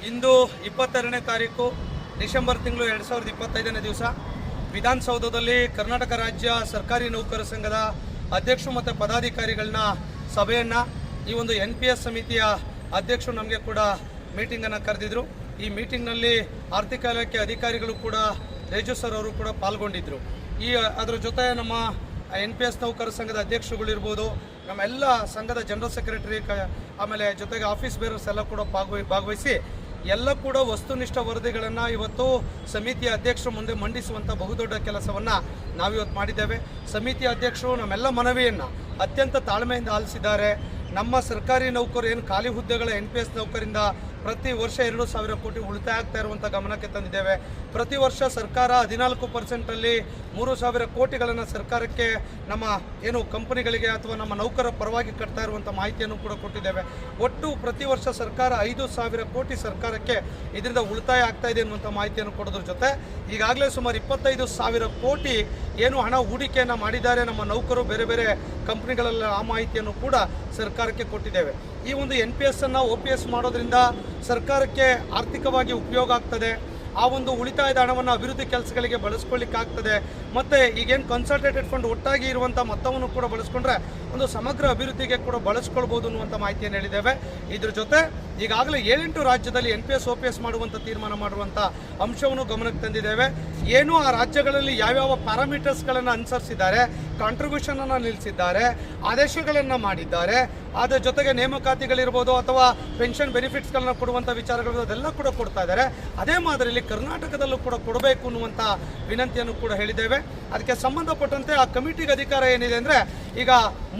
ಇಂದು 22ನೇ ತಾರೀಕು ಡಿಸೆಂಬರ್ ತಿಂಗಳು 2025ನೇ ದಿವಸ ವಿಧಾನಸೌಧದಲ್ಲಿ ಕರ್ನಾಟಕ ರಾಜ್ಯ ಸರ್ಕಾರಿ ನೌಕರರ ಸಂಘದ ಅಧ್ಯಕ್ಷರು ಮತ್ತು ಪದಾಧಿಕಾರಿಗಳನ್ನ ಸಭೆಯನ್ನು ಈ ಒಂದು NPS ಸಮಿತಿಯ ಅಧ್ಯಕ್ಷರು ನಮಗೆ ಕೂಡ ಮೀಟಿಂಗನ್ನು ಕರೆದಿದ್ರು. ಈ ಮೀಟಿಂಗ್ನಲ್ಲಿ ಆರ್ಥಿಕ ಇಲಾಖೆ ಅಧಿಕಾರಿಗಳು ಕೂಡ ತೇಜು ಸರ್ ಅವರು ಕೂಡ ಪಾಲ್ಗೊಂಡಿದ್ದರು. ಅದರ ಜೊತೆ ನಮ್ಮ NPS ನೌಕರರ ಸಂಘದ ಅಧ್ಯಕ್ಷರುಗಳಿರ್ಬೋದು, ನಮ್ಮೆಲ್ಲ ಸಂಘದ ಜನರಲ್ ಸೆಕ್ರೆಟರಿ, ಆಮೇಲೆ ಜೊತೆಗೆ ಆಫೀಸ್ ಬೇರರ್ಸ್ ಎಲ್ಲ ಕೂಡ ಭಾಗವಹಿಸಿ ಎಲ್ಲ ಕೂಡ ವಸ್ತುನಿಷ್ಠ ವರದಿಗಳನ್ನು ಇವತ್ತು ಸಮಿತಿಯ ಅಧ್ಯಕ್ಷರ ಮುಂದೆ ಮಂಡಿಸುವಂಥ ಬಹುದೊಡ್ಡ ಕೆಲಸವನ್ನು ನಾವಿವತ್ತು ಮಾಡಿದ್ದೇವೆ. ಸಮಿತಿಯ ಅಧ್ಯಕ್ಷರು ನಮ್ಮೆಲ್ಲ ಮನವಿಯನ್ನು ಅತ್ಯಂತ ತಾಳ್ಮೆಯಿಂದ ಆಲಿಸಿದ್ದಾರೆ. ನಮ್ಮ ಸರ್ಕಾರಿ ನೌಕರು ಏನು ಖಾಲಿ ಹುದ್ದೆಗಳ NPS ನೌಕರಿಂದ ಪ್ರತಿ ವರ್ಷ 2,000 ಕೋಟಿ ಉಳಿತಾಯ ಆಗ್ತಾ ಇರುವಂಥ ಗಮನಕ್ಕೆ ತಂದಿದ್ದೇವೆ. ಪ್ರತಿ ವರ್ಷ ಸರ್ಕಾರ 14% 3,000 ಕೋಟಿಗಳನ್ನು ಸರ್ಕಾರಕ್ಕೆ ನಮ್ಮ ಏನು ಕಂಪನಿಗಳಿಗೆ ಅಥವಾ ನಮ್ಮ ನೌಕರರ ಪರವಾಗಿ ಕಟ್ತಾ ಇರುವಂಥ ಮಾಹಿತಿಯನ್ನು ಕೂಡ ಕೊಟ್ಟಿದ್ದೇವೆ. ಒಟ್ಟು ಪ್ರತಿ ವರ್ಷ ಸರ್ಕಾರ 5,000 ಕೋಟಿ ಸರ್ಕಾರಕ್ಕೆ ಇದರಿಂದ ಉಳಿತಾಯ ಆಗ್ತಾ ಇದೆ ಅನ್ನುವಂಥ ಮಾಹಿತಿಯನ್ನು ಕೊಡೋದ್ರ ಜೊತೆ ಈಗಾಗಲೇ ಸುಮಾರು 25,000 ಕೋಟಿ ಏನು ಹಣ ಹೂಡಿಕೆಯನ್ನು ಮಾಡಿದ್ದಾರೆ ನಮ್ಮ ನೌಕರು ಬೇರೆ ಬೇರೆ ಕಂಪ್ನಿಗಳಲ್ಲಿ, ಆ ಮಾಹಿತಿಯನ್ನು ಕೂಡ ಸರ್ಕಾರಕ್ಕೆ ಕೊಟ್ಟಿದ್ದೇವೆ. ಈ ಒಂದು NPS ಅನ್ನು OPS ಮಾಡೋದ್ರಿಂದ ಸರ್ಕಾರಕ್ಕೆ ಆರ್ಥಿಕವಾಗಿ ಉಪಯೋಗ ಆಗ್ತದೆ. ಆ ಒಂದು ಉಳಿತಾಯದ ಹಣವನ್ನು ಅಭಿವೃದ್ಧಿ ಕೆಲಸಗಳಿಗೆ ಬಳಸ್ಕೊಳ್ಳಿಕ್ಕಾಗ್ತದೆ. ಮತ್ತು ಈಗೇನು ಕನ್ಸಲ್ಟೇಟೆಡ್ ಫಂಡ್ ಒಟ್ಟಾಗಿ ಇರುವಂಥ ಮೊತ್ತವನ್ನು ಕೂಡ ಬಳಸ್ಕೊಂಡ್ರೆ ಒಂದು ಸಮಗ್ರ ಅಭಿವೃದ್ಧಿಗೆ ಕೂಡ ಬಳಸ್ಕೊಳ್ಬೋದು ಅನ್ನುವಂಥ ಮಾಹಿತಿಯನ್ನು ಹೇಳಿದ್ದೇವೆ. ಇದ್ರ ಜೊತೆ ಈಗಾಗಲೇ 7-8 ರಾಜ್ಯದಲ್ಲಿ NPS OPS ಮಾಡುವಂಥ ತೀರ್ಮಾನ ಮಾಡುವಂಥ ಅಂಶವನ್ನು ಗಮನಕ್ಕೆ ತಂದಿದ್ದೇವೆ. ಏನು ಆ ರಾಜ್ಯಗಳಲ್ಲಿ ಯಾವ್ಯಾವ ಪ್ಯಾರಾಮೀಟರ್ಸ್ಗಳನ್ನು ಅನುಸರಿಸಿದ್ದಾರೆ, ಕಾಂಟ್ರಿಬ್ಯೂಷನನ್ನು ನಿಲ್ಲಿಸಿದ್ದಾರೆ, ಆದೇಶಗಳನ್ನು ಮಾಡಿದ್ದಾರೆ, ಅದರ ಜೊತೆಗೆ ನೇಮಕಾತಿಗಳಿರ್ಬೋದು ಅಥವಾ ಪೆನ್ಷನ್ ಬೆನಿಫಿಟ್ಸ್ಗಳನ್ನ ಕೊಡುವಂಥ ವಿಚಾರಗಳು ಅದೆಲ್ಲ ಕೂಡ ಕೊಡ್ತಾ ಇದ್ದಾರೆ. ಅದೇ ಮಾದರಿಯಲ್ಲಿ ಕರ್ನಾಟಕದಲ್ಲೂ ಕೂಡ ಕೊಡಬೇಕು ಅನ್ನುವಂಥ ವಿನಂತಿಯನ್ನು ಕೂಡ ಹೇಳಿದ್ದೇವೆ. ಅದಕ್ಕೆ ಸಂಬಂಧಪಟ್ಟಂತೆ ಆ ಕಮಿಟಿಗೆ ಅಧಿಕಾರ ಏನಿದೆ ಅಂದರೆ, ಈಗ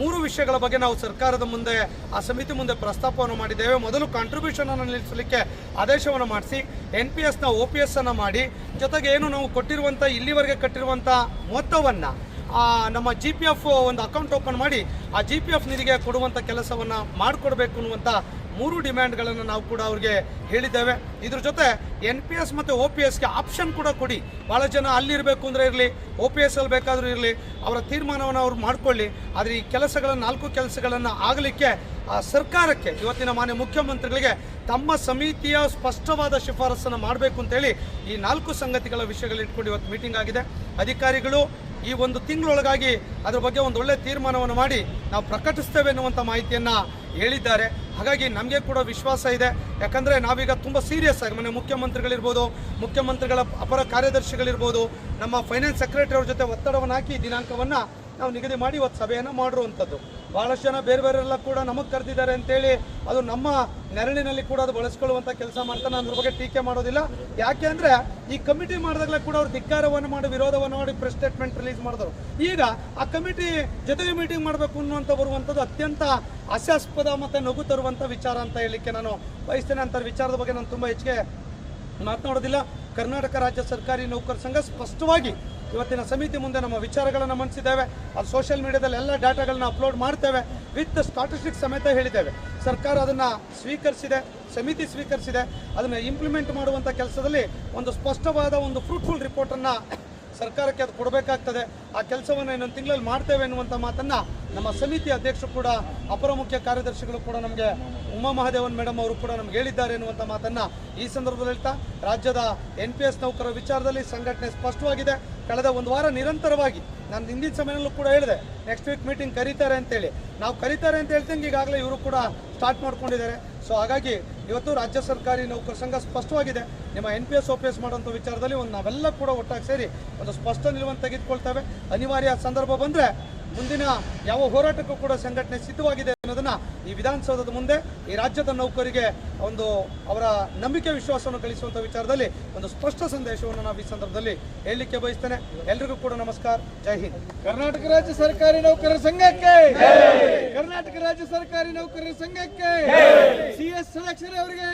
3 ವಿಷಯಗಳ ಬಗ್ಗೆ ನಾವು ಸರ್ಕಾರದ ಮುಂದೆ, ಆ ಸಮಿತಿ ಮುಂದೆ ಪ್ರಸ್ತಾಪವನ್ನು ಮಾಡಿದ್ದೇವೆ. ಮೊದಲು ಕಾಂಟ್ರಿಬ್ಯೂಷನನ್ನು ನಿಲ್ಲಿಸಲಿಕ್ಕೆ ಆದೇಶವನ್ನು ಮಾಡಿಸಿ NPSನ OPS ಅನ್ನು ಮಾಡಿ, ಜೊತೆಗೆ ಏನು ನಾವು ಕೊಟ್ಟಿರುವಂಥ ಇಲ್ಲಿವರೆಗೆ ಕಟ್ಟಿರುವಂಥ ಮೊತ್ತವನ್ನು ನಮ್ಮ GPF ಒಂದು ಅಕೌಂಟ್ ಓಪನ್ ಮಾಡಿ ಆ GPF ನಿಧಿಗೆ ಕೊಡುವಂಥ ಕೆಲಸವನ್ನು ಮಾಡಿಕೊಡ್ಬೇಕು ಅನ್ನುವಂಥ 3 ಡಿಮ್ಯಾಂಡ್ಗಳನ್ನು ನಾವು ಕೂಡ ಅವ್ರಿಗೆ ಹೇಳಿದ್ದೇವೆ. ಇದ್ರ ಜೊತೆ NPS ಮತ್ತು OPSಗೆ ಆಪ್ಷನ್ ಕೂಡ ಕೊಡಿ. ಭಾಳ ಜನ ಅಲ್ಲಿರಬೇಕು ಅಂದರೆ ಇರಲಿ, OPS ಅಲ್ಲಿ ಬೇಕಾದರೂ ಇರಲಿ, ಅವರ ತೀರ್ಮಾನವನ್ನು ಅವ್ರು ಮಾಡಿಕೊಳ್ಳಿ. ಆದರೆ ಈ ಕೆಲಸಗಳನ್ನು 4 ಕೆಲಸಗಳನ್ನು ಆಗಲಿಕ್ಕೆ ಸರ್ಕಾರಕ್ಕೆ, ಇವತ್ತಿನ ಮಾನ್ಯ ಮುಖ್ಯಮಂತ್ರಿಗಳಿಗೆ ತಮ್ಮ ಸಮಿತಿಯ ಸ್ಪಷ್ಟವಾದ ಶಿಫಾರಸನ್ನು ಮಾಡಬೇಕು ಅಂತೇಳಿ ಈ 4 ಸಂಗತಿಗಳ ವಿಷಯಗಳಿಟ್ಕೊಂಡು ಇವತ್ತು ಮೀಟಿಂಗ್ ಆಗಿದೆ. ಅಧಿಕಾರಿಗಳು ಈ 1 ತಿಂಗಳೊಳಗಾಗಿ ಅದ್ರ ಬಗ್ಗೆ ಒಂದು ಒಳ್ಳೆಯ ತೀರ್ಮಾನವನ್ನು ಮಾಡಿ ನಾವು ಪ್ರಕಟಿಸ್ತೇವೆ ಅನ್ನುವಂಥ ಮಾಹಿತಿಯನ್ನು ಹೇಳಿದ್ದಾರೆ. ಹಾಗಾಗಿ ನಮಗೆ ಕೂಡ ವಿಶ್ವಾಸ ಇದೆ. ಯಾಕಂದರೆ ನಾವೀಗ ತುಂಬ ಸೀರಿಯಸ್ ಆಗಿ ಮನೆ ಮುಖ್ಯಮಂತ್ರಿಗಳಿರ್ಬೋದು, ಮುಖ್ಯಮಂತ್ರಿಗಳ ಅಪರ ಕಾರ್ಯದರ್ಶಿಗಳಿರ್ಬೋದು, ನಮ್ಮ ಫೈನಾನ್ಸ್ ಸೆಕ್ರೆಟರಿ ಅವ್ರ ಜೊತೆ ಒತ್ತಡವನ್ನು ಹಾಕಿ ದಿನಾಂಕವನ್ನು ನಾವು ನಿಗದಿ ಮಾಡಿ ಇವತ್ತು ಸಭೆಯನ್ನು ಮಾಡಿರುವಂಥದ್ದು. ಭಾಳಷ್ಟು ಜನ ಬೇರೆ ಬೇರೆಲ್ಲ ಕೂಡ ನಮಗೆ ಕರೆದಿದ್ದಾರೆ ಅಂತೇಳಿ ಅದು ನಮ್ಮ ನೆರಳಿನಲ್ಲಿ ಕೂಡ ಅದು ಬಳಸ್ಕೊಳ್ಳುವಂಥ ಕೆಲಸ ಮಾಡ್ತಾ ನಾನು ಅದ್ರ ಬಗ್ಗೆ ಟೀಕೆ ಮಾಡೋದಿಲ್ಲ. ಯಾಕೆ ಅಂದರೆ ಈ ಕಮಿಟಿ ಮಾಡಿದಾಗಲೇ ಕೂಡ ಅವ್ರು ಧಿಕ್ಕಾರವನ್ನು ಮಾಡಿ, ವಿರೋಧವನ್ನು ಮಾಡಿ ಪ್ರೆಸ್ ಸ್ಟೇಟ್ಮೆಂಟ್ ರಿಲೀಸ್ ಮಾಡಿದ್ರು. ಈಗ ಆ ಕಮಿಟಿ ಜೊತೆಗೆ ಮೀಟಿಂಗ್ ಮಾಡಬೇಕು ಅನ್ನುವಂಥ ಬರುವಂಥದ್ದು ಅತ್ಯಂತ ಹಾಸ್ಯಾಸ್ಪದ ಮತ್ತು ನಗು ತರುವಂಥ ವಿಚಾರ ಅಂತ ಹೇಳಲಿಕ್ಕೆ ನಾನು ಬಯಸ್ತೇನೆ. ಅಂಥ ವಿಚಾರದ ಬಗ್ಗೆ ನಾನು ತುಂಬ ಹೆಚ್ಚಿಗೆ ಮಾತನಾಡೋದಿಲ್ಲ. ಕರ್ನಾಟಕ ರಾಜ್ಯ ಸರ್ಕಾರಿ ನೌಕರರ ಸಂಘ ಸ್ಪಷ್ಟವಾಗಿ ಇವತ್ತಿನ ಸಮಿತಿ ಮುಂದೆ ನಮ್ಮ ವಿಚಾರಗಳನ್ನು ಮಂಡಿಸಿದ್ದೇವೆ. ಅದು ಸೋಷಿಯಲ್ ಮೀಡಿಯಾದಲ್ಲಿ ಎಲ್ಲ ಡಾಟಾಗಳನ್ನ ಅಪ್ಲೋಡ್ ಮಾಡ್ತೇವೆ, ವಿತ್ ಸ್ಟಾಟಿಸ್ಟಿಕ್ಸ್ ಸಮೇತ ಹೇಳಿದ್ದೇವೆ. ಸರ್ಕಾರ ಅದನ್ನು ಸ್ವೀಕರಿಸಿದೆ, ಸಮಿತಿ ಸ್ವೀಕರಿಸಿದೆ. ಅದನ್ನು ಇಂಪ್ಲಿಮೆಂಟ್ ಮಾಡುವಂಥ ಕೆಲಸದಲ್ಲಿ ಒಂದು ಸ್ಪಷ್ಟವಾದ ಒಂದು ಫ್ರೂಟ್ಫುಲ್ ರಿಪೋರ್ಟನ್ನು ಸರ್ಕಾರಕ್ಕೆ ಅದು ಕೊಡಬೇಕಾಗ್ತದೆ. ಆ ಕೆಲಸವನ್ನು ಇನ್ನೊಂದು ತಿಂಗಳಲ್ಲಿ ಮಾಡ್ತೇವೆ ಎನ್ನುವಂಥ ಮಾತನ್ನು ನಮ್ಮ ಸಮಿತಿ ಅಧ್ಯಕ್ಷರು ಕೂಡ, ಅಪರ ಮುಖ್ಯ ಕಾರ್ಯದರ್ಶಿಗಳು ಕೂಡ ನಮಗೆ, ಉಮಾ ಮಹಾದೇವನ್ ಮೇಡಮ್ ಅವರು ಕೂಡ ನಮ್ಗೆ ಹೇಳಿದ್ದಾರೆ ಎನ್ನುವಂಥ ಮಾತನ್ನು ಈ ಸಂದರ್ಭದಲ್ಲಿ ಹೇಳ್ತಾ, ರಾಜ್ಯದ NPS ನೌಕರರ ವಿಚಾರದಲ್ಲಿ ಸಂಘಟನೆ ಸ್ಪಷ್ಟವಾಗಿದೆ. ಕಳೆದ 1 ವಾರ ನಿರಂತರವಾಗಿ ನಾನು ಹಿಂದಿನ ಸಮಯದಲ್ಲೂ ಕೂಡ ಹೇಳಿದೆ, ನೆಕ್ಸ್ಟ್ ವೀಕ್ ಮೀಟಿಂಗ್ ಕರೀತಾರೆ ಅಂತೇಳಿ. ನಾವು ಕರೀತಾರೆ ಅಂತ ಹೇಳ್ತಂಗೆ ಈಗಾಗಲೇ ಇವರು ಕೂಡ ಸ್ಟಾರ್ಟ್ ಮಾಡ್ಕೊಂಡಿದ್ದಾರೆ. ಸೊ ಹಾಗಾಗಿ ಇವತ್ತು ರಾಜ್ಯ ಸರ್ಕಾರಿ ನೌಕರ ಸಂಘ ಸ್ಪಷ್ಟವಾಗಿದೆ. ನಿಮ್ಮ NPS OPS ಮಾಡುವಂಥ ವಿಚಾರದಲ್ಲಿ ನಾವೆಲ್ಲ ಕೂಡ ಒಟ್ಟಾಗಿ ಸೇರಿ ಒಂದು ಸ್ಪಷ್ಟ ನಿಲುವನ್ನು ತೆಗೆದುಕೊಳ್ತೇವೆ. ಅನಿವಾರ್ಯ ಸಂದರ್ಭ ಬಂದರೆ ಮುಂದಿನ ಯಾವ ಹೋರಾಟಕ್ಕೂ ಕೂಡ ಸಂಘಟನೆ ಸಿದ್ಧವಾಗಿದೆ ಅನ್ನೋದನ್ನು ಈ ವಿಧಾನಸೌಧದ ಮುಂದೆ ಈ ರಾಜ್ಯದ ನೌಕರಿಗೆ ಒಂದು ಅವರ ನಂಬಿಕೆ ವಿಶ್ವಾಸವನ್ನು ಗಳಿಸುವಂಥ ವಿಚಾರದಲ್ಲಿ ಒಂದು ಸ್ಪಷ್ಟ ಸಂದೇಶವನ್ನು ನಾವು ಈ ಸಂದರ್ಭದಲ್ಲಿ ಹೇಳಲಿಕ್ಕೆ ಬಯಸ್ತೇನೆ. ಎಲ್ರಿಗೂ ಕೂಡ ನಮಸ್ಕಾರ, ಜೈ ಹಿಂದ್. ಕರ್ನಾಟಕ ರಾಜ್ಯ ಸರ್ಕಾರಿ ನೌಕರರ ಸಂಘಕ್ಕೆ, ಕರ್ನಾಟಕ ರಾಜ್ಯ ಸರ್ಕಾರಿ ನೌಕರರ ಸಂಘಕ್ಕೆ, CS ಸಲಕ್ಷರೆ ಅವರಿಗೆ